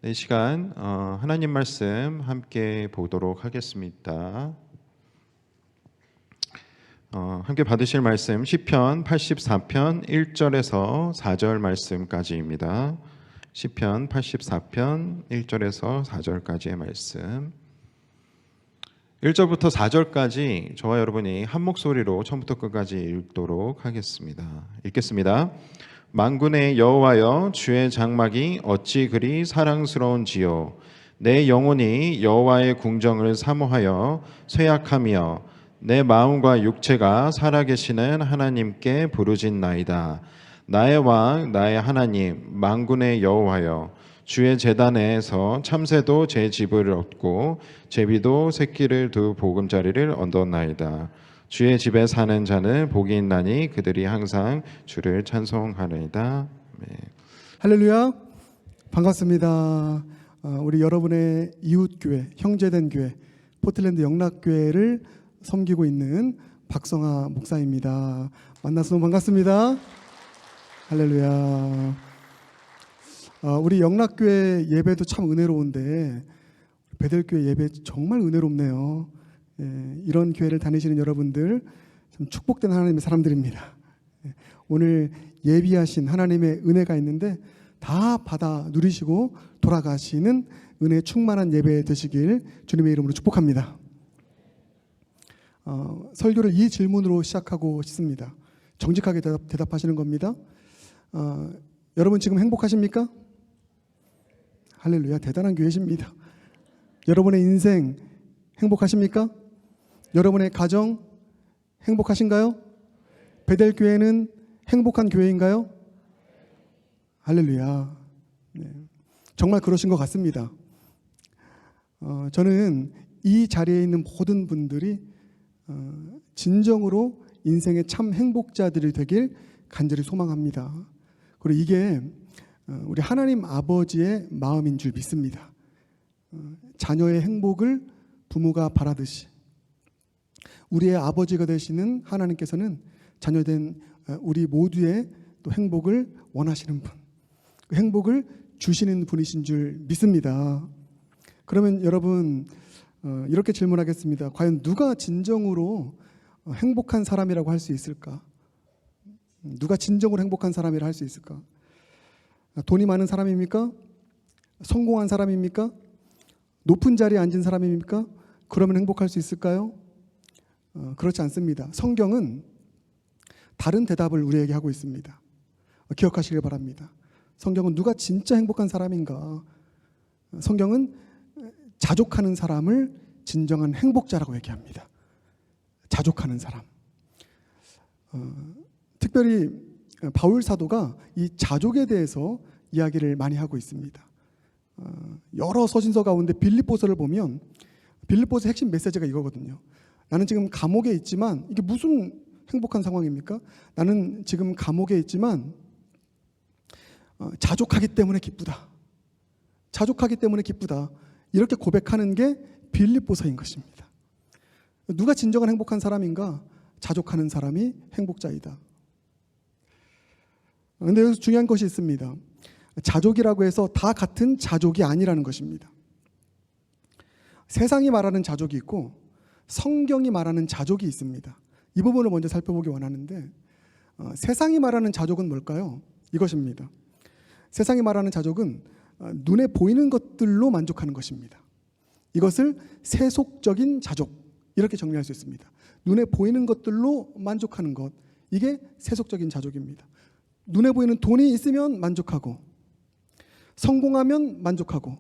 이 시간 하나님 말씀 함께 보도록 하겠습니다. 함께 받으실 말씀 시편 84편 1절에서 4절 말씀까지입니다. 시편 84편 1절에서 4절까지의 말씀. 1절부터 4절까지 저와 여러분이 한 목소리로 처음부터 끝까지 읽도록 하겠습니다. 읽겠습니다. 만군의 여호와여, 주의 장막이 어찌 그리 사랑스러운지요. 내 영혼이 여호와의 궁정을 사모하여 쇠약하며 내 마음과 육체가 살아계시는 하나님께 부르짖나이다. 나의 왕 나의 하나님 만군의 여호와여, 주의 제단에서 참새도 제 집을 얻고 제비도 새끼를 두 보금자리를 얻었나이다. 주의 집에 사는 자는 복이 있나니 그들이 항상 주를 찬송하나이다. 할렐루야, 반갑습니다. 우리 여러분의 이웃교회, 형제된 교회, 포틀랜드 영락교회를 섬기고 있는 박성하 목사입니다. 만나서 너무 반갑습니다. 할렐루야. 우리 영락교회 예배도 참 은혜로운데 베델교회 예배 정말 은혜롭네요. 이런 교회를 다니시는 여러분들 참 축복된 하나님의 사람들입니다. 오늘 예비하신 하나님의 은혜가 있는데 다 받아 누리시고 돌아가시는 은혜 충만한 예배 되시길 주님의 이름으로 축복합니다. 설교를 이 질문으로 시작하고 싶습니다. 정직하게 대답하시는 겁니다. 여러분 지금 행복하십니까? 할렐루야, 대단한 교회십니다. 여러분의 인생 행복하십니까? 여러분의 가정 행복하신가요? 베델교회는 행복한 교회인가요? 할렐루야. 네. 정말 그러신 것 같습니다. 저는 이 자리에 있는 모든 분들이 진정으로 인생의 참 행복자들이 되길 간절히 소망합니다. 그리고 이게 우리 하나님 아버지의 마음인 줄 믿습니다. 자녀의 행복을 부모가 바라듯이 우리의 아버지가 되시는 하나님께서는 자녀된 우리 모두의 또 행복을 원하시는 분, 그 행복을 주시는 분이신 줄 믿습니다. 그러면 여러분 이렇게 질문하겠습니다. 과연 누가 진정으로 행복한 사람이라고 할 수 있을까? 누가 진정으로 행복한 사람이라 할 수 있을까? 돈이 많은 사람입니까? 성공한 사람입니까? 높은 자리에 앉은 사람입니까? 그러면 행복할 수 있을까요? 그렇지 않습니다. 성경은 다른 대답을 우리에게 하고 있습니다. 기억하시길 바랍니다. 성경은 누가 진짜 행복한 사람인가? 성경은 자족하는 사람을 진정한 행복자라고 얘기합니다. 자족하는 사람. 특별히 바울 사도가 이 자족에 대해서 이야기를 많이 하고 있습니다. 여러 서신서 가운데 빌립보서를 보면 빌립보서 핵심 메시지가 이거거든요. 나는 지금 감옥에 있지만 이게 무슨 행복한 상황입니까? 나는 지금 감옥에 있지만 자족하기 때문에 기쁘다. 자족하기 때문에 기쁘다. 이렇게 고백하는 게 빌립보서인 것입니다. 누가 진정한 행복한 사람인가? 자족하는 사람이 행복자이다. 그런데 여기서 중요한 것이 있습니다. 자족이라고 해서 다 같은 자족이 아니라는 것입니다. 세상이 말하는 자족이 있고 성경이 말하는 자족이 있습니다. 이 부분을 먼저 살펴보기 원하는데 세상이 말하는 자족은 뭘까요? 이것입니다. 세상이 말하는 자족은 눈에 보이는 것들로 만족하는 것입니다. 이것을 세속적인 자족 이렇게 정리할 수 있습니다. 눈에 보이는 것들로 만족하는 것, 이게 세속적인 자족입니다. 눈에 보이는 돈이 있으면 만족하고 성공하면 만족하고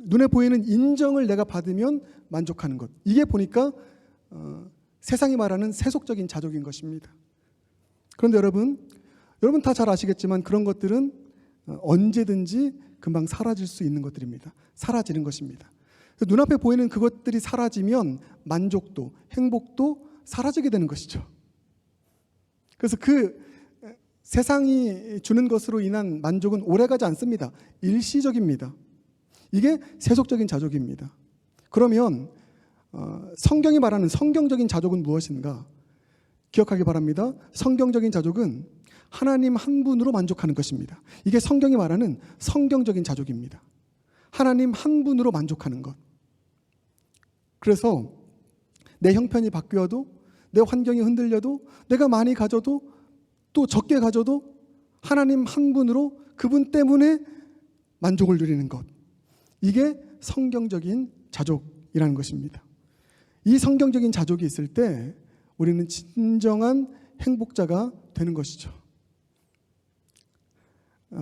눈에 보이는 인정을 내가 받으면 만족하는 것, 이게 보니까 세상이 말하는 세속적인 자족인 것입니다. 그런데 여러분 다 잘 아시겠지만 그런 것들은 언제든지 금방 사라질 수 있는 것들입니다. 사라지는 것입니다. 눈앞에 보이는 그것들이 사라지면 만족도, 행복도 사라지게 되는 것이죠. 그래서 그 세상이 주는 것으로 인한 만족은 오래가지 않습니다. 일시적입니다. 이게 세속적인 자족입니다. 그러면 성경이 말하는 성경적인 자족은 무엇인가? 기억하기 바랍니다. 성경적인 자족은 하나님 한 분으로 만족하는 것입니다. 이게 성경이 말하는 성경적인 자족입니다. 하나님 한 분으로 만족하는 것. 그래서 내 형편이 바뀌어도, 내 환경이 흔들려도, 내가 많이 가져도 또 적게 가져도 하나님 한 분으로 그분 때문에 만족을 누리는 것. 이게 성경적인 자족이라는 것입니다. 이 성경적인 자족이 있을 때 우리는 진정한 행복자가 되는 것이죠.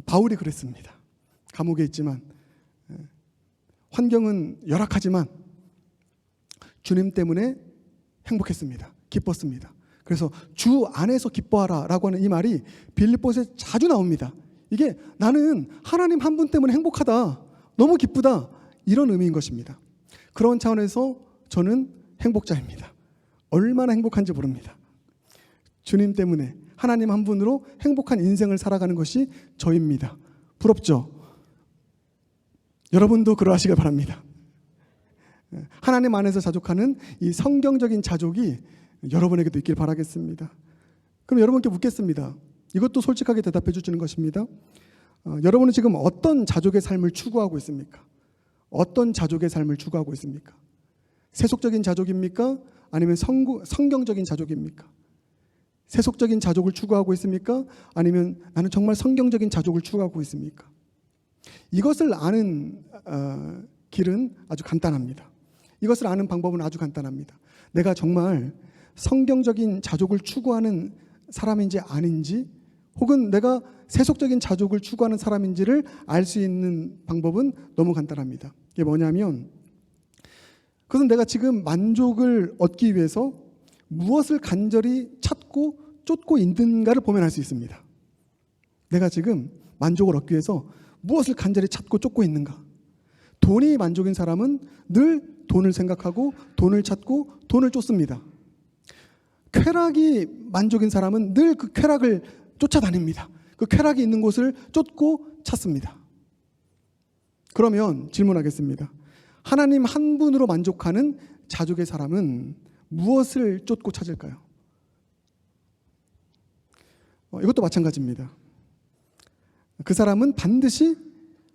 바울이 그랬습니다. 감옥에 있지만, 환경은 열악하지만 주님 때문에 행복했습니다. 기뻤습니다. 그래서 주 안에서 기뻐하라 라고 하는 이 말이 빌립보서에 자주 나옵니다. 이게 나는 하나님 한 분 때문에 행복하다, 너무 기쁘다, 이런 의미인 것입니다. 그런 차원에서 저는 행복자입니다. 얼마나 행복한지 모릅니다. 주님 때문에 하나님 한 분으로 행복한 인생을 살아가는 것이 저입니다. 부럽죠? 여러분도 그러하시길 바랍니다. 하나님 안에서 자족하는 이 성경적인 자족이 여러분에게도 있길 바라겠습니다. 그럼 여러분께 묻겠습니다. 이것도 솔직하게 대답해 주시는 것입니다. 여러분은 지금 어떤 자족의 삶을 추구하고 있습니까? 어떤 자족의 삶을 추구하고 있습니까? 세속적인 자족입니까? 아니면 성경적인 자족입니까? 세속적인 자족을 추구하고 있습니까? 아니면 나는 정말 성경적인 자족을 추구하고 있습니까? 이것을 아는 길은 아주 간단합니다. 이것을 아는 방법은 아주 간단합니다. 내가 정말 성경적인 자족을 추구하는 사람인지 아닌지, 혹은 내가 세속적인 자족을 추구하는 사람인지를 알 수 있는 방법은 너무 간단합니다. 이게 뭐냐면, 그것은 내가 지금 만족을 얻기 위해서 무엇을 간절히 찾고 쫓고 있는가를 보면 알 수 있습니다. 내가 지금 만족을 얻기 위해서 무엇을 간절히 찾고 쫓고 있는가. 돈이 만족인 사람은 늘 돈을 생각하고 돈을 찾고 돈을 쫓습니다. 쾌락이 만족인 사람은 늘 그 쾌락을 쫓아다닙니다. 그 쾌락이 있는 곳을 쫓고 찾습니다. 그러면 질문하겠습니다. 하나님 한 분으로 만족하는 자족의 사람은 무엇을 쫓고 찾을까요? 이것도 마찬가지입니다. 그 사람은 반드시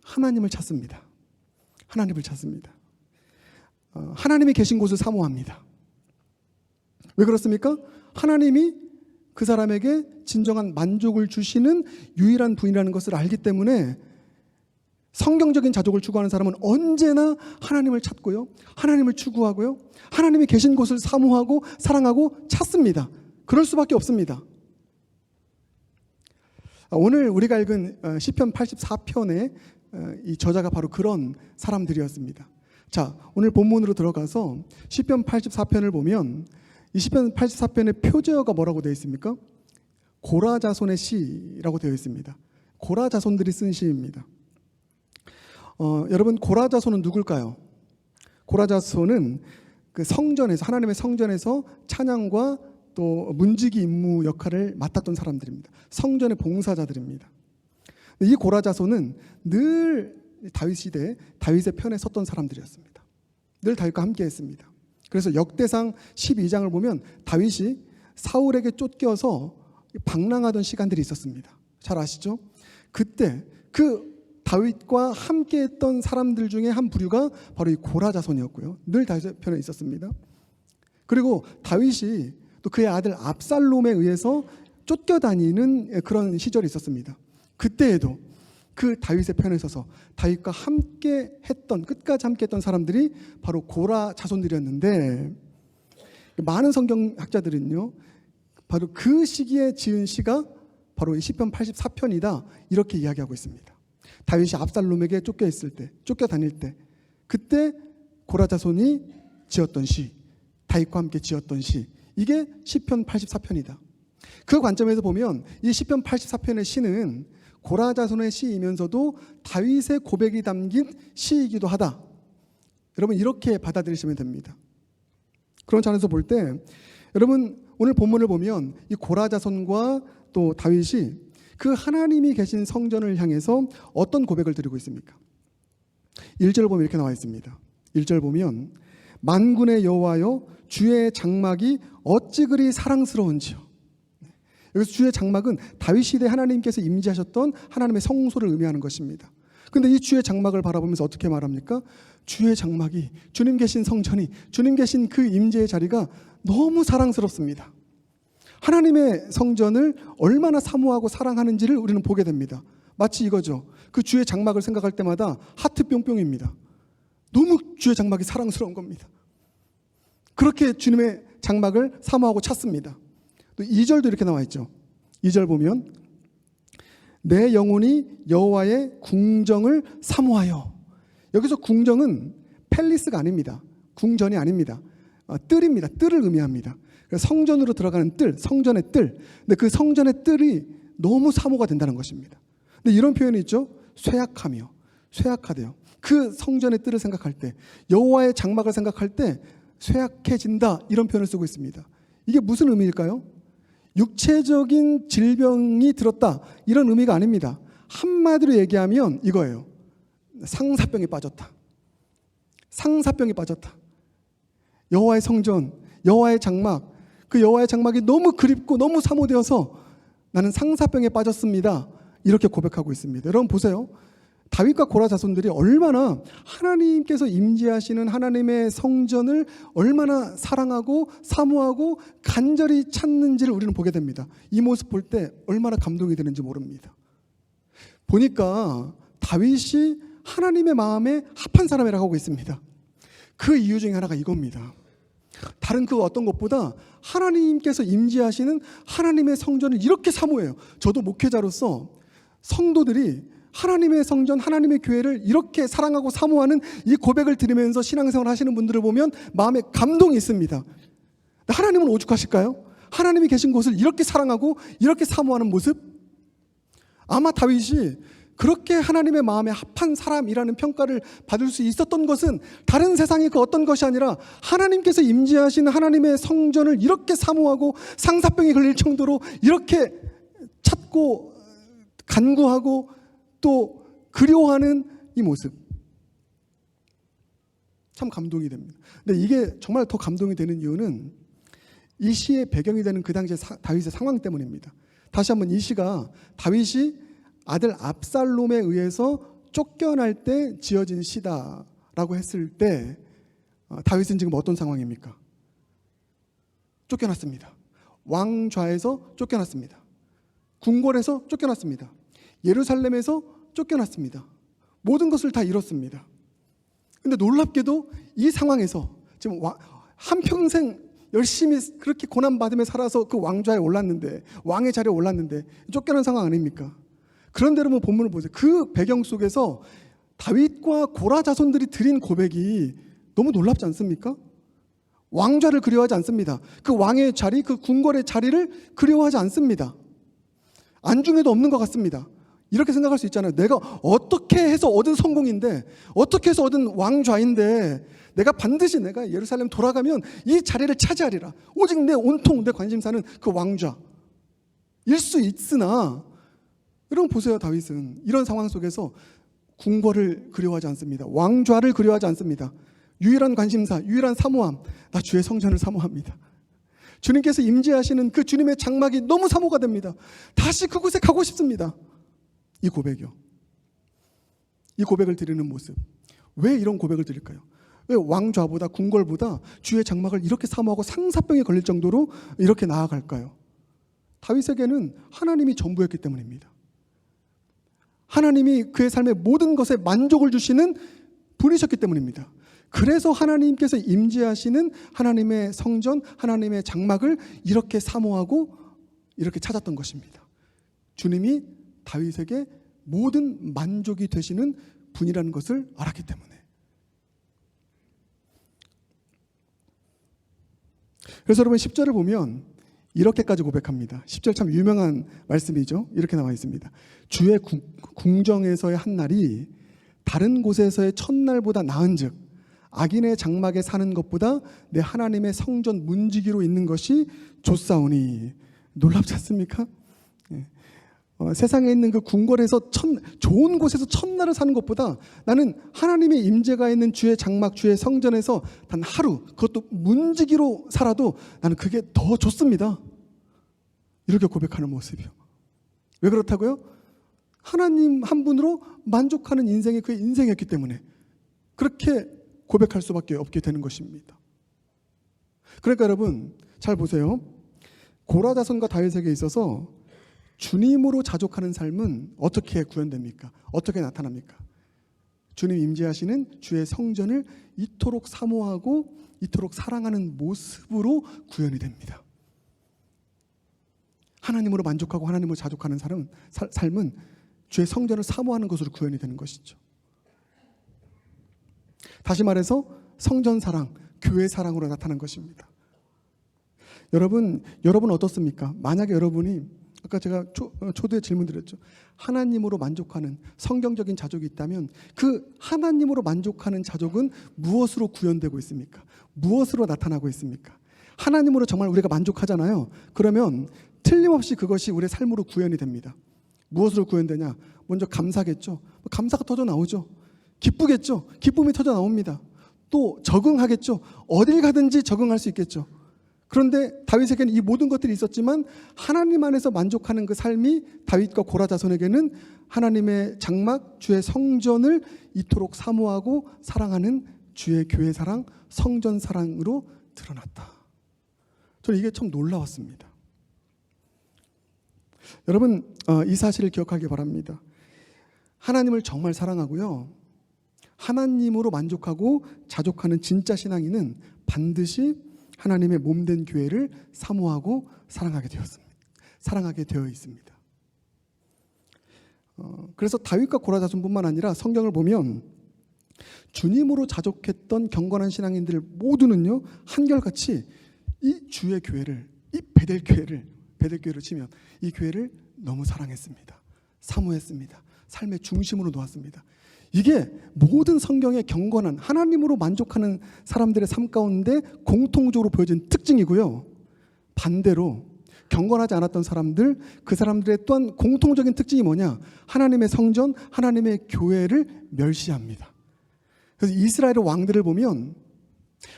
하나님을 찾습니다. 하나님을 찾습니다. 하나님이 계신 곳을 사모합니다. 왜 그렇습니까? 하나님이 그 사람에게 진정한 만족을 주시는 유일한 분이라는 것을 알기 때문에 성경적인 자족을 추구하는 사람은 언제나 하나님을 찾고요, 하나님을 추구하고요, 하나님이 계신 곳을 사모하고 사랑하고 찾습니다. 그럴 수밖에 없습니다. 오늘 우리가 읽은 시편 84편의 이 저자가 바로 그런 사람들이었습니다. 자, 오늘 본문으로 들어가서 시편 84편을 보면 이 시편 84편의 표제어가 뭐라고 되어 있습니까? 고라 자손의 시라고 되어 있습니다. 고라 자손들이 쓴 시입니다. 여러분, 고라 자손은 누굴까요? 고라 자손은 그 성전에서, 하나님의 성전에서 찬양과 또 문지기 임무 역할을 맡았던 사람들입니다. 성전의 봉사자들입니다. 이 고라 자손은 늘 다윗 시대에 다윗의 편에 섰던 사람들이었습니다. 늘 다윗과 함께 했습니다. 그래서 역대상 12장을 보면 다윗이 사울에게 쫓겨서 방랑하던 시간들이 있었습니다. 잘 아시죠? 그때 그 다윗과 함께 했던 사람들 중에 한 부류가 바로 이 고라 자손이었고요. 늘 다윗의 편에 있었습니다. 그리고 다윗이 또 그의 아들 압살롬에 의해서 쫓겨다니는 그런 시절이 있었습니다. 그때에도 그 다윗의 편에 서서 다윗과 함께 했던, 끝까지 함께 했던 사람들이 바로 고라 자손들이었는데, 많은 성경학자들은요, 바로 그 시기에 지은 시가 바로 이 시편 84편이다, 이렇게 이야기하고 있습니다. 다윗이 압살롬에게 쫓겨 있을 때, 쫓겨다닐 때, 그때 고라 자손이 지었던 시, 다윗과 함께 지었던 시, 이게 시편 84편이다. 그 관점에서 보면 이 시편 84편의 시는 고라 자손의 시이면서도 다윗의 고백이 담긴 시이기도 하다. 여러분, 이렇게 받아들이시면 됩니다. 그런 차원에서 볼 때 여러분, 오늘 본문을 보면 이 고라 자손과 또 다윗이 그 하나님이 계신 성전을 향해서 어떤 고백을 드리고 있습니까? 1절 보면 이렇게 나와 있습니다. 1절 보면 만군의 여호와여 주의 장막이 어찌 그리 사랑스러운지요. 여기서 주의 장막은 다윗 시대 하나님께서 임재하셨던 하나님의 성소를 의미하는 것입니다. 근데 이 주의 장막을 바라보면서 어떻게 말합니까? 주의 장막이, 주님 계신 성전이, 주님 계신 그 임재의 자리가 너무 사랑스럽습니다. 하나님의 성전을 얼마나 사모하고 사랑하는지를 우리는 보게 됩니다. 마치 이거죠. 그 주의 장막을 생각할 때마다 하트 뿅뿅입니다. 너무 주의 장막이 사랑스러운 겁니다. 그렇게 주님의 장막을 사모하고 찾습니다. 또 2절도 이렇게 나와 있죠. 2절 보면 내 영혼이 여호와의 궁정을 사모하여. 여기서 궁정은 팰리스가 아닙니다. 궁전이 아닙니다. 뜰입니다. 뜰을 의미합니다. 성전으로 들어가는 뜰, 성전의 뜰. 근데 그 성전의 뜰이 너무 사모가 된다는 것입니다. 근데 이런 표현이 있죠. 쇠약하며, 쇠약하대요. 그 성전의 뜰을 생각할 때, 여호와의 장막을 생각할 때 쇠약해진다, 이런 표현을 쓰고 있습니다. 이게 무슨 의미일까요? 육체적인 질병이 들었다, 이런 의미가 아닙니다. 한마디로 얘기하면 이거예요. 상사병에 빠졌다. 상사병에 빠졌다. 여호와의 성전, 여호와의 장막, 그 여호와의 장막이 너무 그립고 너무 사모되어서 나는 상사병에 빠졌습니다. 이렇게 고백하고 있습니다. 여러분 보세요. 다윗과 고라 자손들이 얼마나 하나님께서 임재하시는 하나님의 성전을 얼마나 사랑하고 사모하고 간절히 찾는지를 우리는 보게 됩니다. 이 모습 볼 때 얼마나 감동이 되는지 모릅니다. 보니까 다윗이 하나님의 마음에 합한 사람이라고 하고 있습니다. 그 이유 중에 하나가 이겁니다. 다른 그 어떤 것보다 하나님께서 임재하시는 하나님의 성전을 이렇게 사모해요. 저도 목회자로서 성도들이 하나님의 성전, 하나님의 교회를 이렇게 사랑하고 사모하는 이 고백을 들으면서 신앙생활 하시는 분들을 보면 마음에 감동이 있습니다. 하나님은 오죽하실까요? 하나님이 계신 곳을 이렇게 사랑하고 이렇게 사모하는 모습? 아마 다윗이 그렇게 하나님의 마음에 합한 사람이라는 평가를 받을 수 있었던 것은 다른 세상의 그 어떤 것이 아니라 하나님께서 임재하신 하나님의 성전을 이렇게 사모하고 상사병에 걸릴 정도로 이렇게 찾고 간구하고 또 그리워하는 이 모습, 참 감동이 됩니다. 근데 이게 정말 더 감동이 되는 이유는 이 시의 배경이 되는 그 당시의 다윗의 상황 때문입니다. 다시 한번 이 시가 다윗이 아들 압살롬에 의해서 쫓겨날 때 지어진 시다라고 했을 때 다윗은 지금 어떤 상황입니까? 쫓겨났습니다. 왕좌에서 쫓겨났습니다. 궁궐에서 쫓겨났습니다. 예루살렘에서 쫓겨났습니다. 모든 것을 다 잃었습니다. 근데 놀랍게도 이 상황에서 지금 한평생 열심히 그렇게 고난받으며 살아서 그 왕좌에 올랐는데, 왕의 자리에 올랐는데 쫓겨난 상황 아닙니까? 그런데 여러분 본문을 보세요. 그 배경 속에서 다윗과 고라 자손들이 드린 고백이 너무 놀랍지 않습니까? 왕좌를 그리워하지 않습니다. 그 왕의 자리, 그 궁궐의 자리를 그리워하지 않습니다. 안중에도 없는 것 같습니다. 이렇게 생각할 수 있잖아요. 내가 어떻게 해서 얻은 성공인데, 어떻게 해서 얻은 왕좌인데 내가 반드시 내가 예루살렘 돌아가면 이 자리를 차지하리라. 오직 내 온통 내 관심사는 그 왕좌일 수 있으나, 여러분 보세요. 다윗은 이런 상황 속에서 궁궐을 그리워하지 않습니다. 왕좌를 그리워하지 않습니다. 유일한 관심사, 유일한 사모함, 나 주의 성전을 사모합니다. 주님께서 임재하시는 그 주님의 장막이 너무 사모가 됩니다. 다시 그곳에 가고 싶습니다. 이 고백이요. 이 고백을 드리는 모습. 왜 이런 고백을 드릴까요? 왜 왕좌보다 궁궐보다 주의 장막을 이렇게 사모하고 상사병에 걸릴 정도로 이렇게 나아갈까요? 다윗에게는 하나님이 전부였기 때문입니다. 하나님이 그의 삶의 모든 것에 만족을 주시는 분이셨기 때문입니다. 그래서 하나님께서 임재하시는 하나님의 성전, 하나님의 장막을 이렇게 사모하고 이렇게 찾았던 것입니다. 주님이 다윗에게 모든 만족이 되시는 분이라는 것을 알았기 때문에. 그래서 여러분 10절을 보면 이렇게까지 고백합니다. 10절 참 유명한 말씀이죠. 이렇게 나와 있습니다. 주의 궁정에서의 한 날이 다른 곳에서의 첫날보다 나은즉 악인의 장막에 사는 것보다 내 하나님의 성전 문지기로 있는 것이 좋사오니. 놀랍지 않습니까? 세상에 있는 그 궁궐에서 좋은 곳에서 첫날을 사는 것보다 나는 하나님의 임재가 있는 주의 장막, 주의 성전에서 단 하루, 그것도 문지기로 살아도 나는 그게 더 좋습니다. 이렇게 고백하는 모습이요. 왜 그렇다고요? 하나님 한 분으로 만족하는 인생이 그의 인생이었기 때문에 그렇게 고백할 수밖에 없게 되는 것입니다. 그러니까 여러분 잘 보세요. 고라 자손과 다윗에게 있어서 주님으로 자족하는 삶은 어떻게 구현됩니까? 어떻게 나타납니까? 주님 임재하시는 주의 성전을 이토록 사모하고 이토록 사랑하는 모습으로 구현이 됩니다. 하나님으로 만족하고 하나님으로 자족하는 삶은 주의 성전을 사모하는 것으로 구현이 되는 것이죠. 다시 말해서 성전 사랑, 교회 사랑으로 나타난 것입니다. 여러분 어떻습니까? 만약에 여러분이 아까 제가 초두에 질문 드렸죠. 하나님으로 만족하는 성경적인 자족이 있다면 그 하나님으로 만족하는 자족은 무엇으로 구현되고 있습니까? 무엇으로 나타나고 있습니까? 하나님으로 정말 우리가 만족하잖아요. 그러면 틀림없이 그것이 우리의 삶으로 구현이 됩니다. 무엇으로 구현되냐? 먼저 감사겠죠. 감사가 터져 나오죠. 기쁘겠죠. 기쁨이 터져 나옵니다. 또 적응하겠죠. 어딜 가든지 적응할 수 있겠죠. 그런데 다윗에게는 이 모든 것들이 있었지만 하나님 안에서 만족하는 그 삶이 다윗과 고라 자손에게는 하나님의 장막, 주의 성전을 이토록 사모하고 사랑하는 주의 교회 사랑, 성전 사랑으로 드러났다. 저는 이게 참 놀라웠습니다. 여러분 이 사실을 기억하기 바랍니다. 하나님을 정말 사랑하고요. 하나님으로 만족하고 자족하는 진짜 신앙인은 반드시 하나님의 몸된 교회를 사모하고 사랑하게 되어 있습니다. 그래서 다윗과 고라 자손뿐만 아니라 성경을 보면 주님으로 자족했던 경건한 신앙인들 모두는요 한결같이 이 주의 교회를, 이 베델교회를 치면 이 교회를 너무 사랑했습니다. 사모했습니다. 삶의 중심으로 놓았습니다. 이게 모든 성경의 경건한 하나님으로 만족하는 사람들의 삶 가운데 공통적으로 보여진 특징이고요. 반대로 경건하지 않았던 사람들, 그 사람들의 또한 공통적인 특징이 뭐냐? 하나님의 성전, 하나님의 교회를 멸시합니다. 그래서 이스라엘의 왕들을 보면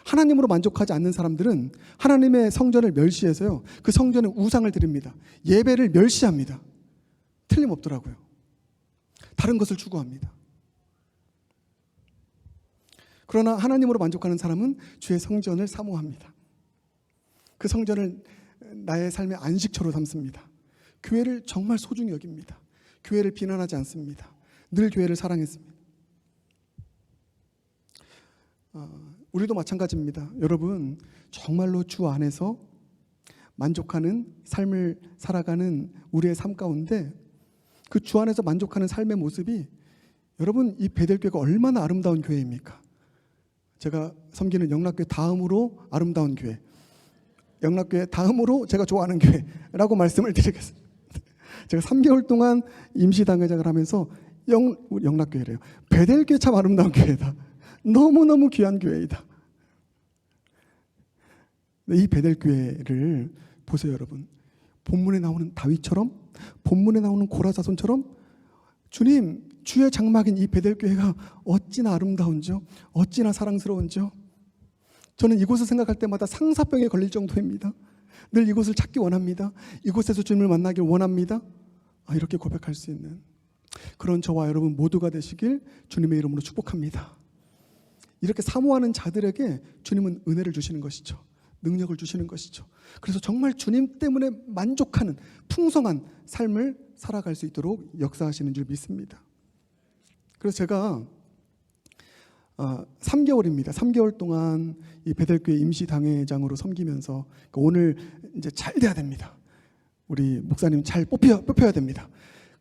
하나님으로 만족하지 않는 사람들은 하나님의 성전을 멸시해서요. 그 성전에 우상을 드립니다. 예배를 멸시합니다. 틀림없더라고요. 다른 것을 추구합니다. 그러나 하나님으로 만족하는 사람은 주의 성전을 사모합니다. 그 성전을 나의 삶의 안식처로 삼습니다. 교회를 정말 소중히 여깁니다. 교회를 비난하지 않습니다. 늘 교회를 사랑했습니다. 우리도 마찬가지입니다. 여러분 정말로 주 안에서 만족하는 삶을 살아가는 우리의 삶 가운데 그 주 안에서 만족하는 삶의 모습이 여러분 이 베델교회가 얼마나 아름다운 교회입니까? 제가 섬기는 영락교회 다음으로 아름다운 교회, 영락교회 다음으로 제가 좋아하는 교회라고 말씀을 드리겠습니다. 제가 3개월 동안 임시당회장을 하면서 영락교회래요. 베델교회 참 아름다운 교회다. 너무너무 귀한 교회이다. 이 베델교회를 보세요 여러분. 본문에 나오는 다윗처럼, 본문에 나오는 고라 자손처럼 주님, 주의 장막인 이 베델교회가 어찌나 아름다운지요, 어찌나 사랑스러운지요. 저는 이곳을 생각할 때마다 상사병에 걸릴 정도입니다. 늘 이곳을 찾기 원합니다. 이곳에서 주님을 만나길 원합니다. 이렇게 고백할 수 있는 그런 저와 여러분 모두가 되시길 주님의 이름으로 축복합니다. 이렇게 사모하는 자들에게 주님은 은혜를 주시는 것이죠. 능력을 주시는 것이죠. 그래서 정말 주님 때문에 만족하는 풍성한 삶을 살아갈 수 있도록 역사하시는 줄 믿습니다. 그래서 제가 3개월입니다. 3개월 동안 이 베델교회 임시당회장으로 섬기면서 오늘 이제 잘 돼야 됩니다. 우리 목사님 잘 뽑혀야 됩니다.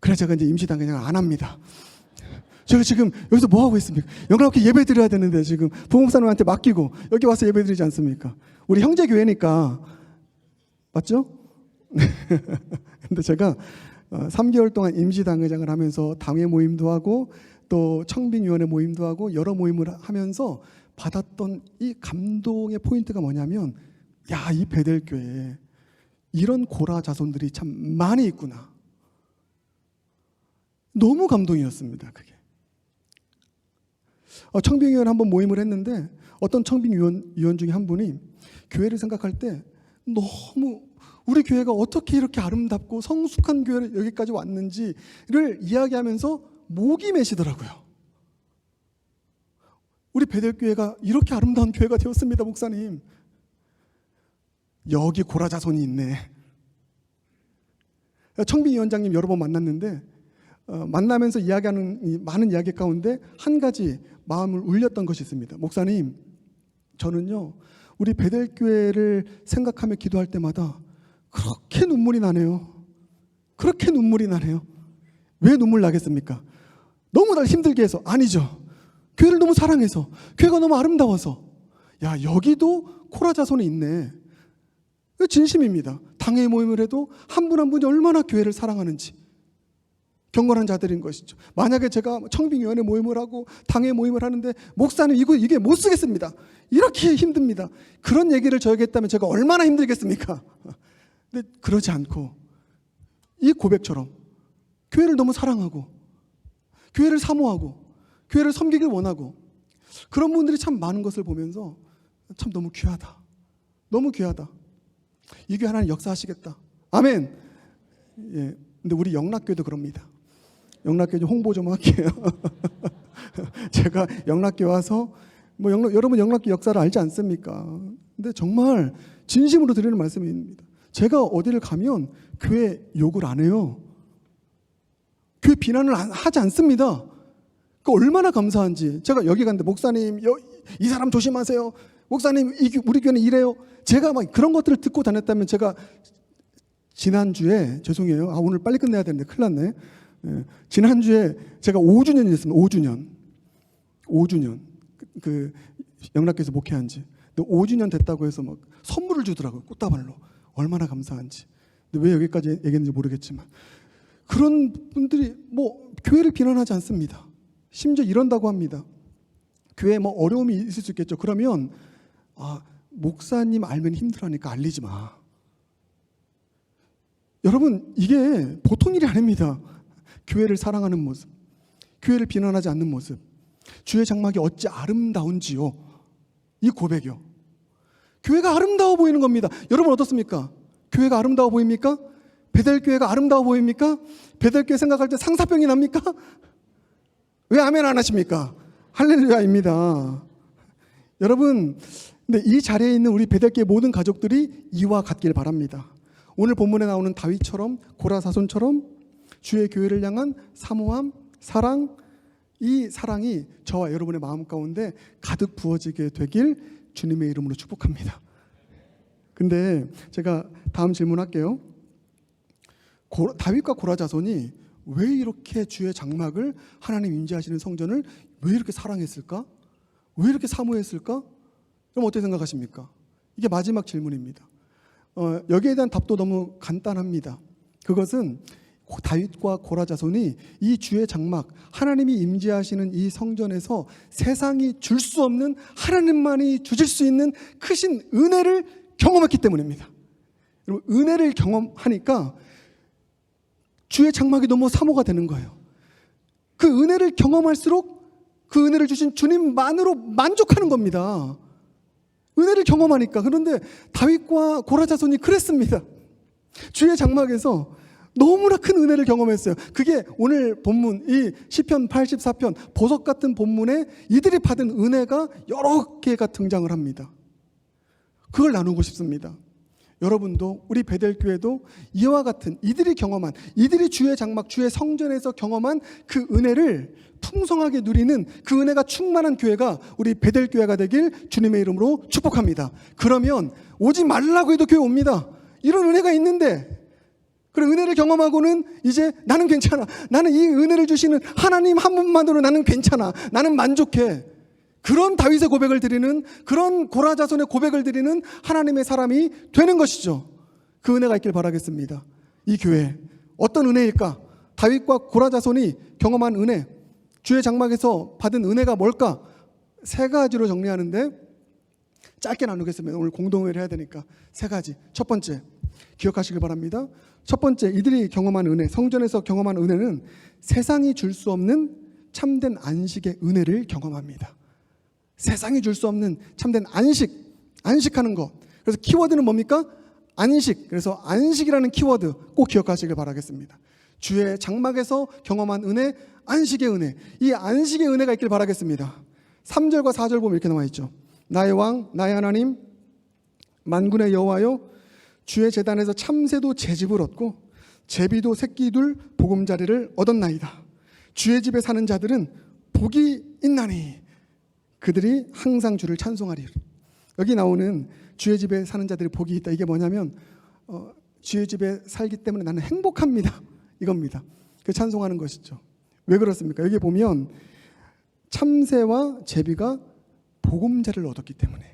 그래서 제가 이제 임시당회장을 안 합니다. 제가 지금 여기서 뭐 하고 있습니까? 영락교회 예배 드려야 되는데 지금 부목사님한테 맡기고 여기 와서 예배 드리지 않습니까? 우리 형제 교회니까 맞죠? 근데 제가 3개월 동안 임시당회장을 하면서 당회 모임도 하고 또 청빙위원회 모임도 하고 여러 모임을 하면서 받았던 이 감동의 포인트가 뭐냐면 이 베델교회에 이런 고라 자손들이 참 많이 있구나. 너무 감동이었습니다. 그게. 청빙위원 한번 모임을 했는데 어떤 청빙위원 중에 한 분이 교회를 생각할 때 너무 우리 교회가 어떻게 이렇게 아름답고 성숙한 교회를 여기까지 왔는지를 이야기하면서 목이 메시더라고요. 우리 베델교회가 이렇게 아름다운 교회가 되었습니다, 목사님. 여기 고라자손이 있네. 청빙 위원장님 여러 번 만났는데 만나면서 이야기하는 이 많은 이야기 가운데 한 가지 마음을 울렸던 것이 있습니다. 목사님, 저는요 우리 베델교회를 생각하며 기도할 때마다 그렇게 눈물이 나네요. 그렇게 눈물이 나네요. 왜 눈물 나겠습니까? 너무 날 힘들게 해서? 아니죠. 교회를 너무 사랑해서, 교회가 너무 아름다워서. 야, 여기도 코라자손이 있네. 진심입니다. 당회 모임을 해도 한 분 한 분이 얼마나 교회를 사랑하는지 경건한 자들인 것이죠. 만약에 제가 청빙위원회 모임을 하고 당회 모임을 하는데 목사님 이게 못 쓰겠습니다, 이렇게 힘듭니다, 그런 얘기를 저에게 했다면 제가 얼마나 힘들겠습니까? 근데 그러지 않고 이 고백처럼 교회를 너무 사랑하고 교회를 사모하고 교회를 섬기길 원하고 그런 분들이 참 많은 것을 보면서 참 너무 귀하다, 너무 귀하다. 이 교회 하나님 역사하시겠다. 아멘. 예. 근데 우리 영락교회도 그럽니다. 영락교회 좀 홍보 좀 할게요. 제가 영락교회 와서 여러분 영락교회 역사를 알지 않습니까? 근데 정말 진심으로 드리는 말씀입니다. 제가 어디를 가면 교회 욕을 안 해요. 교회 비난을 하지 않습니다. 그 얼마나 감사한지. 제가 여기 갔는데 목사님 이 사람 조심하세요, 목사님 우리 교회는 이래요. 제가 막 그런 것들을 듣고 다녔다면 제가 지난주에 죄송해요. 오늘 빨리 끝내야 되는데 큰일 났네. 예, 지난주에 제가 5주년이었습니다. 5주년. 그 영락교에서 목회한 지. 근데 5주년 됐다고 해서 막 선물을 주더라고요. 꽃다발로. 얼마나 감사한지. 근데 왜 여기까지 얘기했는지 모르겠지만 그런 분들이 교회를 비난하지 않습니다. 심지어 이런다고 합니다. 교회에 어려움이 있을 수 있겠죠. 그러면 목사님 알면 힘들어하니까 알리지 마. 여러분, 이게 보통 일이 아닙니다. 교회를 사랑하는 모습, 교회를 비난하지 않는 모습, 주의 장막이 어찌 아름다운지요. 이 고백이요. 교회가 아름다워 보이는 겁니다. 여러분 어떻습니까? 교회가 아름다워 보입니까? 베델교회가 아름다워 보입니까? 베델교회 생각할 때 상사병이 납니까? 왜 아멘 안 하십니까? 할렐루야입니다. 여러분, 근데 이 자리에 있는 우리 베델교회 모든 가족들이 이와 같길 바랍니다. 오늘 본문에 나오는 다윗처럼, 고라사손처럼 주의 교회를 향한 사모함, 사랑, 이 사랑이 저와 여러분의 마음 가운데 가득 부어지게 되길 주님의 이름으로 축복합니다. 근데 제가 다음 질문할게요. 다윗과 고라자손이 왜 이렇게 주의 장막을, 하나님 임재하시는 성전을 왜 이렇게 사랑했을까? 왜 이렇게 사모했을까? 그럼 어떻게 생각하십니까? 이게 마지막 질문입니다. 여기에 대한 답도 너무 간단합니다. 그것은 다윗과 고라자손이 이 주의 장막, 하나님이 임재하시는 이 성전에서 세상이 줄 수 없는, 하나님만이 주실 수 있는 크신 은혜를 경험했기 때문입니다. 여러분, 은혜를 경험하니까 주의 장막이 너무 사모가 되는 거예요. 그 은혜를 경험할수록 그 은혜를 주신 주님만으로 만족하는 겁니다. 은혜를 경험하니까. 그런데 다윗과 고라자손이 그랬습니다. 주의 장막에서 너무나 큰 은혜를 경험했어요. 그게 오늘 본문, 이 시편 84편 보석 같은 본문에 이들이 받은 은혜가 여러 개가 등장을 합니다. 그걸 나누고 싶습니다. 여러분도, 우리 베델교회도 이와 같은 이들이 경험한, 이들이 주의 장막, 주의 성전에서 경험한 그 은혜를 풍성하게 누리는, 그 은혜가 충만한 교회가 우리 베델교회가 되길 주님의 이름으로 축복합니다. 그러면 오지 말라고 해도 교회 옵니다. 이런 은혜가 있는데, 그리고 은혜를 경험하고는 이제 나는 괜찮아, 나는 이 은혜를 주시는 하나님 한 분만으로 나는 괜찮아, 나는 만족해. 그런 다윗의 고백을 드리는, 그런 고라자손의 고백을 드리는 하나님의 사람이 되는 것이죠. 그 은혜가 있길 바라겠습니다. 이 교회 어떤 은혜일까? 다윗과 고라자손이 경험한 은혜, 주의 장막에서 받은 은혜가 뭘까? 세 가지로 정리하는데 짧게 나누겠습니다. 오늘 공동회를 해야 되니까 세 가지. 첫 번째, 기억하시길 바랍니다. 첫 번째, 이들이 경험한 은혜, 성전에서 경험한 은혜는 세상이 줄 수 없는 참된 안식의 은혜를 경험합니다. 세상이 줄 수 없는 참된 안식하는 것. 그래서 키워드는 뭡니까? 안식, 그래서 안식이라는 키워드 꼭 기억하시길 바라겠습니다. 주의 장막에서 경험한 은혜, 안식의 은혜, 이 안식의 은혜가 있길 바라겠습니다. 3절과 4절 보면 이렇게 나와 있죠. 나의 왕, 나의 하나님, 만군의 여호와여, 주의 제단에서 참새도 제집을 얻고 제비도 새끼둘 보금자리를 얻었나이다. 주의 집에 사는 자들은 복이 있나니 그들이 항상 주를 찬송하리라. 여기 나오는 주의 집에 사는 자들이 복이 있다, 이게 뭐냐면 주의 집에 살기 때문에 나는 행복합니다, 이겁니다. 그 찬송하는 것이죠. 왜 그렇습니까? 여기 보면 참새와 제비가 보금자리를 얻었기 때문에.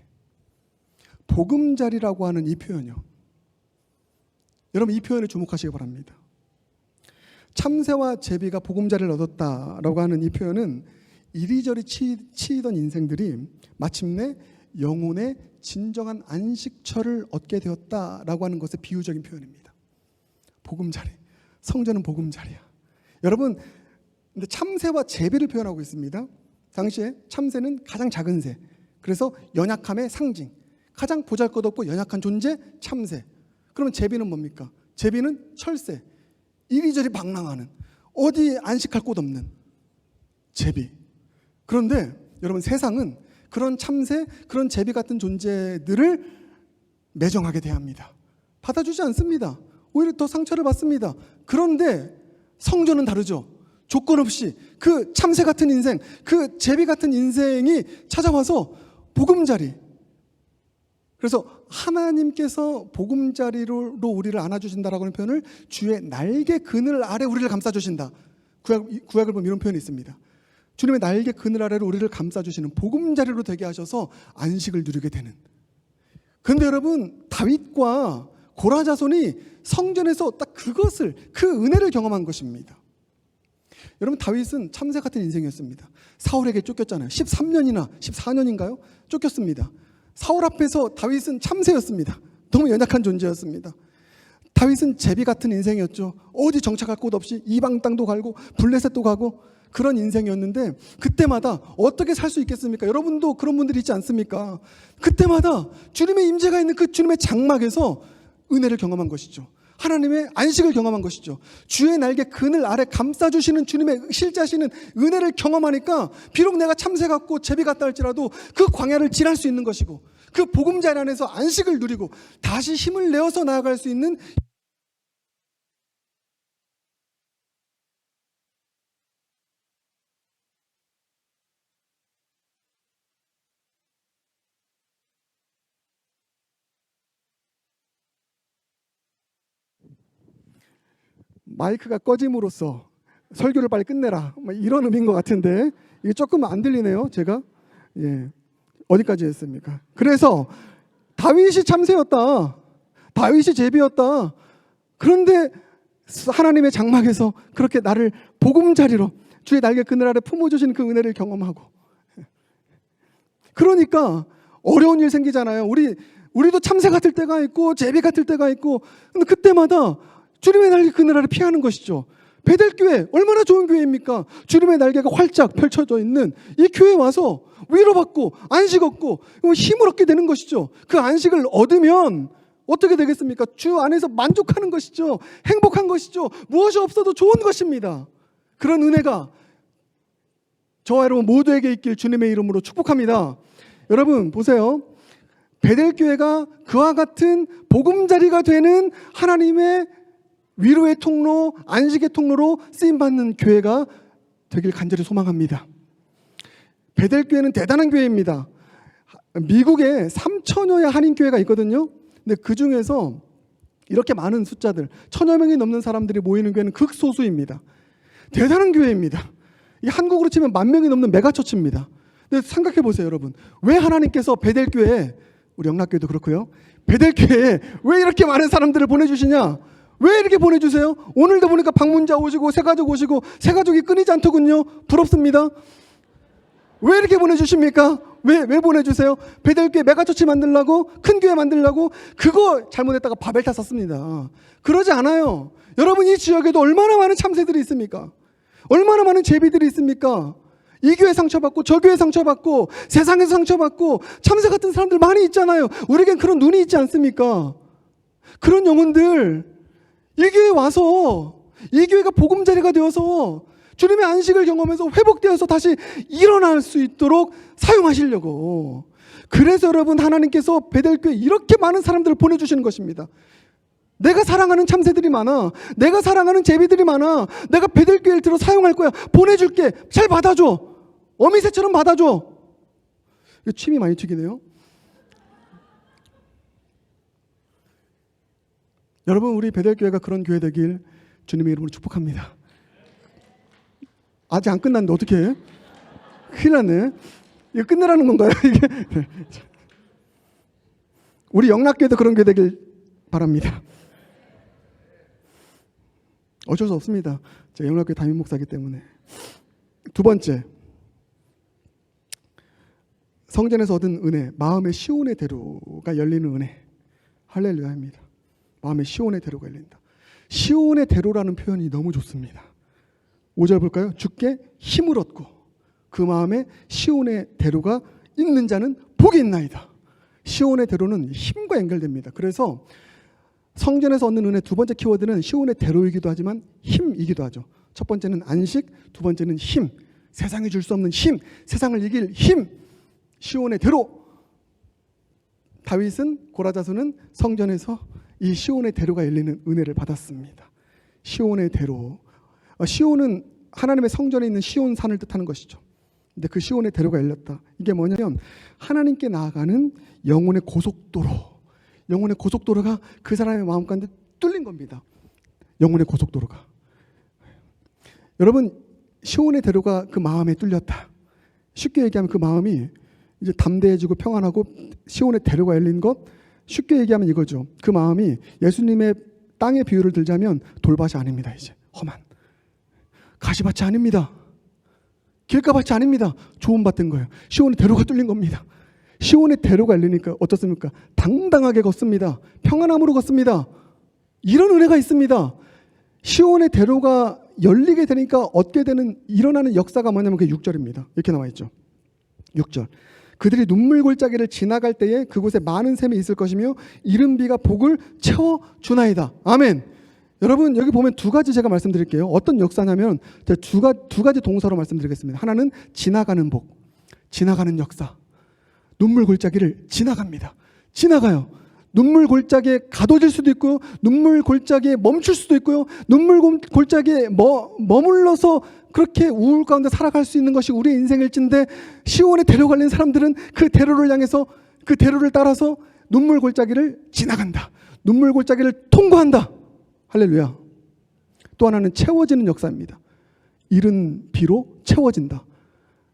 보금자리라고 하는 이 표현이요, 여러분 이 표현에 주목하시기 바랍니다. 참새와 제비가 보금자리를 얻었다라고 하는 이 표현은 이리저리 치이던 인생들이 마침내 영혼의 진정한 안식처를 얻게 되었다라고 하는 것의 비유적인 표현입니다. 보금자리, 성전은 보금자리야. 여러분, 근데 참새와 제비를 표현하고 있습니다. 당시에 참새는 가장 작은 새, 그래서 연약함의 상징, 가장 보잘것없고 연약한 존재 참새. 그러면 제비는 뭡니까? 제비는 철새, 이리저리 방랑하는, 어디 안식할 곳 없는 제비. 그런데 여러분, 세상은 그런 참새, 그런 제비 같은 존재들을 매정하게 대합니다. 받아주지 않습니다. 오히려 더 상처를 받습니다. 그런데 성전은 다르죠. 조건 없이 그 참새 같은 인생, 그 제비 같은 인생이 찾아와서 보금자리. 그래서 하나님께서 보금자리로 우리를 안아주신다라고 하는 표현을 주의 날개 그늘 아래 우리를 감싸주신다. 구약을 보면 이런 표현이 있습니다. 주님의 날개 그늘 아래로 우리를 감싸주시는 보금자리로 되게 하셔서 안식을 누리게 되는. 그런데 여러분, 다윗과 고라 자손이 성전에서 딱 그것을, 그 은혜를 경험한 것입니다. 여러분, 다윗은 참새 같은 인생이었습니다. 사울에게 쫓겼잖아요. 13년이나 14년인가요? 쫓겼습니다. 사울 앞에서 다윗은 참새였습니다. 너무 연약한 존재였습니다. 다윗은 제비 같은 인생이었죠. 어디 정착할 곳 없이 이방 땅도 가고 블레셋도 가고 그런 인생이었는데, 그때마다 어떻게 살 수 있겠습니까? 여러분도 그런 분들이 있지 않습니까? 그때마다 주님의 임재가 있는 그 주님의 장막에서 은혜를 경험한 것이죠. 하나님의 안식을 경험한 것이죠. 주의 날개 그늘 아래 감싸주시는 주님의 실제하시는 은혜를 경험하니까 비록 내가 참새 같고 제비 같다 할지라도 그 광야를 지날 수 있는 것이고, 그 보금자리 안에서 안식을 누리고 다시 힘을 내어서 나아갈 수 있는. 마이크가 꺼짐으로써 설교를 빨리 끝내라, 이런 의미인 것 같은데 이게 조금 안 들리네요. 제가 어디까지 했습니까? 그래서 다윗이 참새였다, 다윗이 제비였다. 그런데 하나님의 장막에서 그렇게 나를 보금자리로 주의 날개 그늘 아래 품어주시는 그 은혜를 경험하고, 그러니까 어려운 일 생기잖아요. 우리도 참새 같을 때가 있고 제비 같을 때가 있고, 근데 그때마다 주님의 날개 그늘 아래 피하는 것이죠. 베델교회 얼마나 좋은 교회입니까? 주님의 날개가 활짝 펼쳐져 있는 이 교회에 와서 위로받고 안식 얻고 힘을 얻게 되는 것이죠. 그 안식을 얻으면 어떻게 되겠습니까? 주 안에서 만족하는 것이죠. 행복한 것이죠. 무엇이 없어도 좋은 것입니다. 그런 은혜가 저와 여러분 모두에게 있길 주님의 이름으로 축복합니다. 여러분 보세요. 베델교회가 그와 같은 보금자리가 되는 하나님의 위로의 통로, 안식의 통로로 쓰임받는 교회가 되길 간절히 소망합니다. 베델교회는 대단한 교회입니다. 미국에 3천여의 한인교회가 있거든요. 근데 그 중에서 이렇게 많은 숫자들, 1,000여 명이 넘는 사람들이 모이는 교회는 극소수입니다. 대단한 교회입니다. 이 한국으로 치면 10,000명이 넘는 메가처치입니다. 근데 생각해 보세요, 여러분. 왜 하나님께서 베델교회에, 우리 영락교회도 그렇고요, 베델교회에 왜 이렇게 많은 사람들을 보내주시냐? 왜 이렇게 보내주세요? 오늘도 보니까 방문자 오시고 새가족 오시고 새가족이 끊이지 않더군요. 부럽습니다. 왜 이렇게 보내주십니까? 왜 보내주세요? 베델교회 메가처치 만들려고, 큰 교회 만들려고, 그거 잘못했다가 바벨탑 샀습니다. 그러지 않아요. 여러분, 이 지역에도 얼마나 많은 참새들이 있습니까? 얼마나 많은 제비들이 있습니까? 이 교회 상처받고 저 교회 상처받고 세상에서 상처받고 참새 같은 사람들 많이 있잖아요. 우리에겐 그런 눈이 있지 않습니까? 그런 영혼들 이 교회에 와서 이 교회가 보금자리가 되어서 주님의 안식을 경험해서 회복되어서 다시 일어날 수 있도록 사용하시려고. 그래서 여러분, 하나님께서 베델교회에 이렇게 많은 사람들을 보내주시는 것입니다. 내가 사랑하는 참새들이 많아, 내가 사랑하는 제비들이 많아, 내가 베델교회를 들어 사용할 거야, 보내줄게, 잘 받아줘, 어미새처럼 받아줘. 이거 침이 많이 튀기네요. 여러분, 우리 베델교회가 그런 교회 되길 주님의 이름으로 축복합니다. 아직 안 끝났는데 어떻게 해? 큰일 났네. 이거 끝내라는 건가요? 이게 우리 영락교회도 그런 교회 되길 바랍니다. 어쩔 수 없습니다. 제가 영락교회 담임 목사이기 때문에. 두 번째, 성전에서 얻은 은혜, 마음의 시온의 대로가 열리는 은혜. 할렐루야입니다. 마음의 시온의 대로가 열린다. 시온의 대로라는 표현이 너무 좋습니다. 5절 볼까요? 주께 힘을 얻고 그 마음에 시온의 대로가 있는 자는 복이 있나이다. 시온의 대로는 힘과 연결됩니다. 그래서 성전에서 얻는 은혜 두 번째 키워드는 시온의 대로이기도 하지만 힘이기도 하죠. 첫 번째는 안식, 두 번째는 힘. 세상이 줄 수 없는 힘, 세상을 이길 힘. 시온의 대로. 다윗은, 고라자손은 성전에서 이 시온의 대로가 열리는 은혜를 받았습니다. 시온의 대로. 시온은 하나님의 성전에 있는 시온산을 뜻하는 것이죠. 근데 그 시온의 대로가 열렸다. 이게 뭐냐면 하나님께 나아가는 영혼의 고속도로. 영혼의 고속도로가 그 사람의 마음 가운데 뚫린 겁니다. 영혼의 고속도로가. 여러분, 시온의 대로가 그 마음에 뚫렸다. 쉽게 얘기하면 그 마음이 이제 담대해지고 평안하고 시온의 대로가 열린 것. 쉽게 얘기하면 이거죠. 그 마음이 예수님의 땅의 비유를 들자면 돌밭이 아닙니다. 이제 험한 가시밭이 아닙니다. 길가밭이 아닙니다. 좋은 밭 된 거예요. 시온의 대로가 뚫린 겁니다. 시온의 대로가 열리니까 어떻습니까? 당당하게 걷습니다. 평안함으로 걷습니다. 이런 은혜가 있습니다. 시온의 대로가 열리게 되니까 얻게 되는, 일어나는 역사가 뭐냐면 그게 6절입니다. 이렇게 나와 있죠. 6절. 그들이 눈물 골짜기를 지나갈 때에 그곳에 많은 샘이 있을 것이며 이른 비가 복을 채워주나이다. 아멘. 여러분, 여기 보면 두 가지 제가 말씀드릴게요. 어떤 역사냐면 제가 두 가지 동사로 말씀드리겠습니다. 하나는 지나가는 복, 지나가는 역사. 눈물 골짜기를 지나갑니다. 지나가요. 눈물 골짜기에 가둬질 수도 있고요. 눈물 골짜기에 멈출 수도 있고요. 눈물 골짜기에 머물러서 그렇게 우울 가운데 살아갈 수 있는 것이 우리의 인생일진데, 시온에 데려갈린 사람들은 그 대로를 향해서, 그 대로를 따라서 눈물 골짜기를 지나간다. 눈물 골짜기를 통과한다. 할렐루야. 또 하나는 채워지는 역사입니다. 이른 비로 채워진다.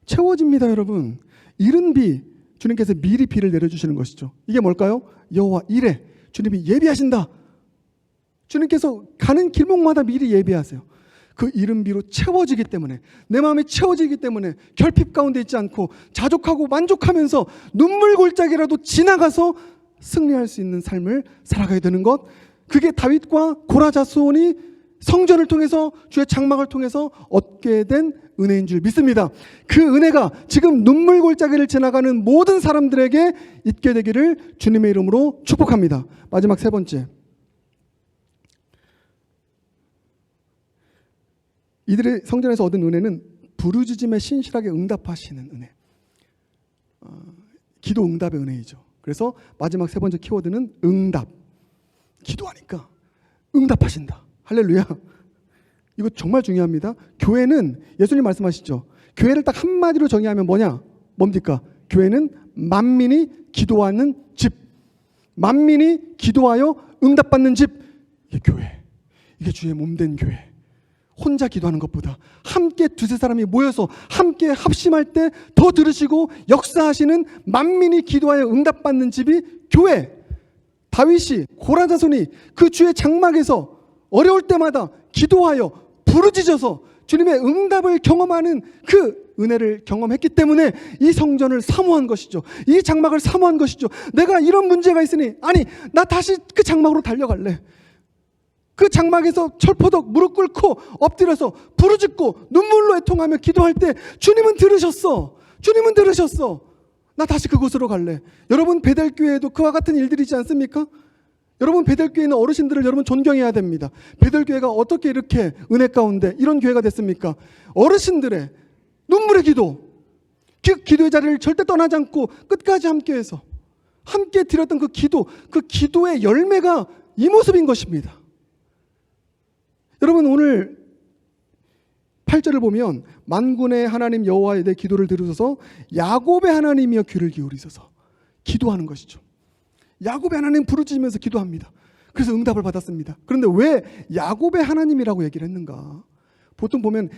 채워집니다, 여러분. 이른 비, 주님께서 미리 비를 내려주시는 것이죠. 이게 뭘까요? 여호와 이레, 주님이 예비하신다. 주님께서 가는 길목마다 미리 예비하세요. 그 이른 비로 채워지기 때문에, 내 마음이 채워지기 때문에 결핍 가운데 있지 않고 자족하고 만족하면서 눈물 골짜기라도 지나가서 승리할 수 있는 삶을 살아가야 되는 것. 그게 다윗과 고라자손이 성전을 통해서, 주의 장막을 통해서 얻게 된 은혜인 줄 믿습니다. 그 은혜가 지금 눈물 골짜기를 지나가는 모든 사람들에게 있게 되기를 주님의 이름으로 축복합니다. 마지막 세 번째, 이들의 성전에서 얻은 은혜는 부르짖음에 신실하게 응답하시는 은혜. 기도 응답의 은혜이죠. 그래서 마지막 세 번째 키워드는 응답. 기도하니까 응답하신다. 할렐루야. 이거 정말 중요합니다. 교회는, 예수님 말씀하시죠. 교회를 딱 한마디로 정의하면 뭐냐? 뭡니까? 교회는 만민이 기도하는 집. 만민이 기도하여 응답받는 집. 이게 교회. 이게 주의 몸된 교회. 혼자 기도하는 것보다 함께 두세 사람이 모여서 함께 합심할 때 더 들으시고 역사하시는, 만민이 기도하여 응답받는 집이 교회. 다윗이, 고라자손이 그 주의 장막에서 어려울 때마다 기도하여 부르짖어서 주님의 응답을 경험하는 그 은혜를 경험했기 때문에 이 성전을 사모한 것이죠. 이 장막을 사모한 것이죠. 내가 이런 문제가 있으니, 아니, 나 다시 그 장막으로 달려갈래. 그 장막에서 철포덕 무릎 꿇고 엎드려서 부르짖고 눈물로 애통하며 기도할 때 주님은 들으셨어. 주님은 들으셨어. 나 다시 그곳으로 갈래. 여러분, 베델교회에도 그와 같은 일들이지 않습니까? 여러분, 베델교회 있는 어르신들을 여러분 존경해야 됩니다. 베델교회가 어떻게 이렇게 은혜 가운데 이런 교회가 됐습니까? 어르신들의 눈물의 기도, 그 기도의 자리를 절대 떠나지 않고 끝까지 함께해서 함께 드렸던 그 기도, 그 기도의 열매가 이 모습인 것입니다. 여러분, 오늘 8절을 보면 만군의 하나님 여호와의 내 기도를 들으소서 야곱의 하나님이여 귀를 기울이소서 기도하는 것이죠. 야곱의 하나님 부르짖으면서 기도합니다. 그래서 응답을 받았습니다. 그런데 왜 야곱의 하나님이라고 얘기를 했는가? 보통 보면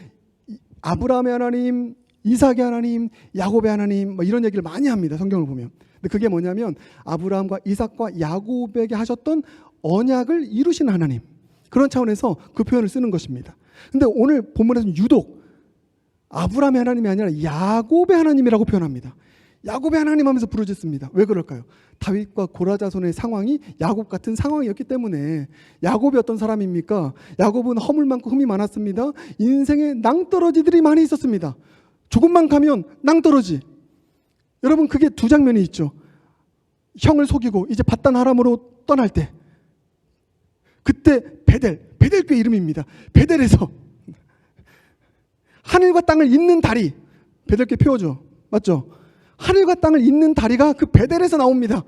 아브라함의 하나님, 이삭의 하나님, 야곱의 하나님 뭐 이런 얘기를 많이 합니다. 성경을 보면. 근데 그게 뭐냐면 아브라함과 이삭과 야곱에게 하셨던 언약을 이루신 하나님, 그런 차원에서 그 표현을 쓰는 것입니다. 근데 오늘 본문에서는 유독 아브라함의 하나님이 아니라 야곱의 하나님이라고 표현합니다. 야곱의 하나님 하면서 부르짖습니다. 왜 그럴까요? 다윗과 고라자손의 상황이 야곱 같은 상황이었기 때문에. 야곱이 어떤 사람입니까? 야곱은 허물 많고 흠이 많았습니다. 인생에 낭떠러지들이 많이 있었습니다. 조금만 가면 낭떠러지. 여러분, 그게 두 장면이 있죠. 형을 속이고 이제 밧단 아람으로 떠날 때, 그때 베델교회 이름입니다. 베델에서 하늘과 땅을 잇는 다리, 베델교회 표어죠. 맞죠? 하늘과 땅을 잇는 다리가 그 베델에서 나옵니다.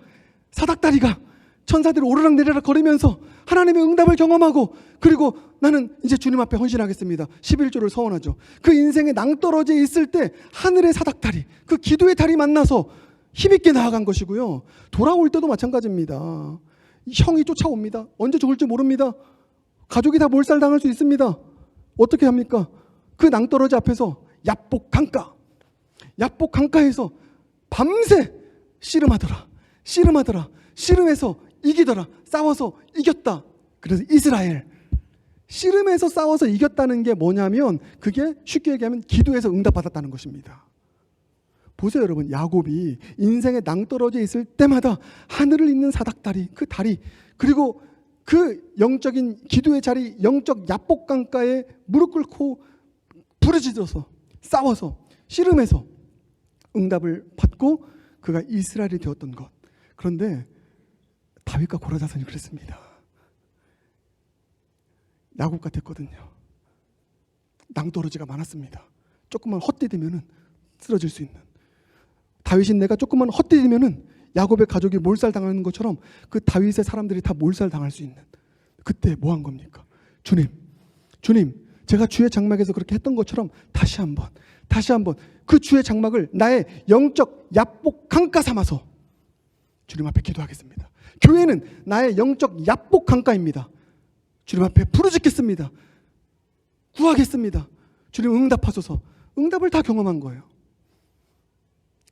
사닥다리가 천사들이 오르락내리락 거리면서 하나님의 응답을 경험하고, 그리고 나는 이제 주님 앞에 헌신하겠습니다. 11조를 서원하죠. 그 인생에 낭떠러져 있을 때 하늘의 사닥다리, 그 기도의 다리 만나서 힘있게 나아간 것이고요. 돌아올 때도 마찬가지입니다. 형이 쫓아옵니다. 언제 죽을지 모릅니다. 가족이 다 몰살당할 수 있습니다. 어떻게 합니까? 그 낭떠러지 앞에서 야복 강가에서 밤새 씨름하더라. 씨름해서 이기더라. 싸워서 이겼다. 그래서 이스라엘, 씨름해서 싸워서 이겼다는 게 뭐냐면, 그게 쉽게 얘기하면 기도에서 응답받았다는 것입니다. 보세요 여러분, 야곱이 인생에 낭떠러져 있을 때마다 하늘을 잇는 사닥다리, 그 다리, 그리고 그 영적인 기도의 자리, 영적 야복 강가에 무릎 꿇고 부르짖어서 싸워서 씨름해서 응답을 받고 그가 이스라엘이 되었던 것. 그런데 다윗과 고라자손이 그랬습니다. 야곱 같았거든요. 낭떠러지가 많았습니다. 조금만 헛디디면 쓰러질 수 있는. 다윗인 내가 조금만 헛디디면 야곱의 가족이 몰살당하는 것처럼 그 다윗의 사람들이 다 몰살당할 수 있는. 그때 뭐 한 겁니까? 주님, 제가 주의 장막에서 그렇게 했던 것처럼 다시 한번 그 주의 장막을 나의 영적 야복 강가 삼아서 주님 앞에 기도하겠습니다. 교회는 나의 영적 야복 강가입니다. 주님 앞에 부르짖겠습니다. 구하겠습니다. 주님 응답하소서. 응답을 다 경험한 거예요.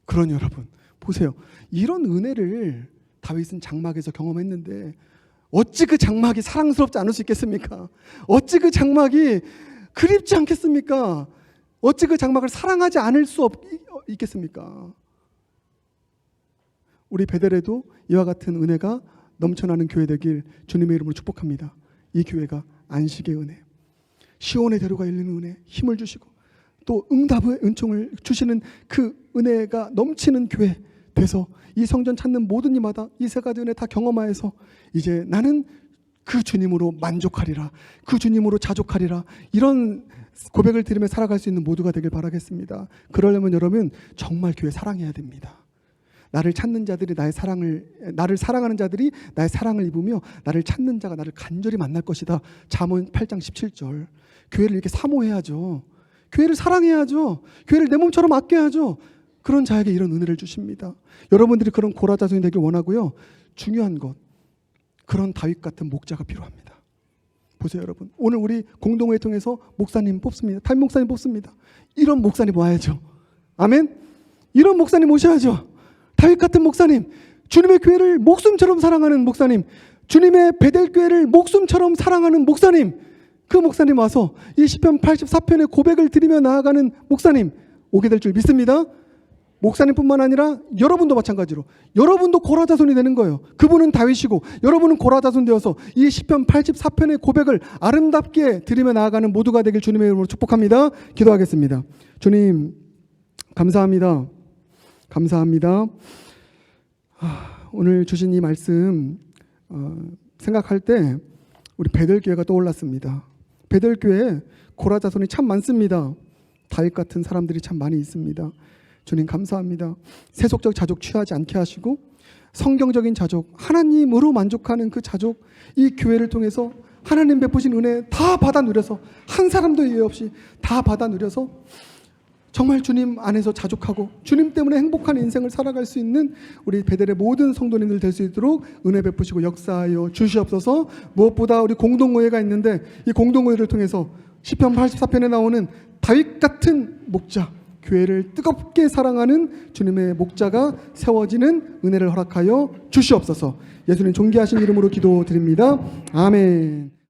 그러니 여러분 보세요. 이런 은혜를 다윗은 장막에서 경험했는데 어찌 그 장막이 사랑스럽지 않을 수 있겠습니까? 어찌 그 장막이 그립지 않겠습니까? 어찌 그 장막을 사랑하지 않을 수 있겠습니까? 우리 베델에도 이와 같은 은혜가 넘쳐나는 교회 되길 주님의 이름으로 축복합니다. 이 교회가 안식의 은혜, 시온의 대로가 열리는 은혜, 힘을 주시고 또 응답의 은총을 주시는 그 은혜가 넘치는 교회 돼서 이 성전 찾는 모든 이마다 이 세 가지 은혜 다 경험하여서 이제 나는 그 주님으로 만족하리라, 그 주님으로 자족하리라, 이런 고백을 드리며 살아갈 수 있는 모두가 되길 바라겠습니다. 그러려면 여러분 정말 교회 사랑해야 됩니다. 나를 찾는 자들이 나를 사랑하는 자들이 나의 사랑을 입으며 나를 찾는 자가 나를 간절히 만날 것이다. 잠언 8장 17절. 교회를 이렇게 사모해야죠. 교회를 사랑해야죠. 교회를 내 몸처럼 아껴야죠. 그런 자에게 이런 은혜를 주십니다. 여러분들이 그런 고라자손이 되길 원하고요. 중요한 것, 그런 다윗 같은 목자가 필요합니다. 보세요 여러분, 오늘 우리 공동회 통해서 목사님 뽑습니다. 담임 목사님 뽑습니다. 이런 목사님 와야죠. 아멘. 이런 목사님 오셔야죠. 다윗 같은 목사님, 주님의 교회를 목숨처럼 사랑하는 목사님, 주님의 베델교회를 목숨처럼 사랑하는 목사님, 그 목사님 와서 이 시편 84편의 고백을 드리며 나아가는 목사님 오게 될 줄 믿습니다. 목사님뿐만 아니라 여러분도 마찬가지로 여러분도 고라자손이 되는 거예요. 그분은 다윗이고 여러분은 고라자손 되어서 이 시편 84편의 고백을 아름답게 드리며 나아가는 모두가 되길 주님의 이름으로 축복합니다. 기도하겠습니다. 주님 감사합니다. 오늘 주신 이 말씀 생각할 때 우리 베델교회가 떠올랐습니다. 베델교회에 고라자손이 참 많습니다. 다윗 같은 사람들이 참 많이 있습니다. 주님 감사합니다. 세속적 자족 취하지 않게 하시고 성경적인 자족, 하나님으로 만족하는 그 자족, 이 교회를 통해서 하나님 베푸신 은혜 다 받아 누려서 한 사람도 예외 없이 다 받아 누려서 정말 주님 안에서 자족하고 주님 때문에 행복한 인생을 살아갈 수 있는 우리 베델의 모든 성도님들 될 수 있도록 은혜 베푸시고 역사하여 주시옵소서. 무엇보다 우리 공동모회가 있는데 이 공동모회를 통해서 시편 84편에 나오는 다윗 같은 목자, 교회를 뜨겁게 사랑하는 주님의 목자가 세워지는 은혜를 허락하여 주시옵소서. 예수님 존귀하신 이름으로 기도드립니다. 아멘.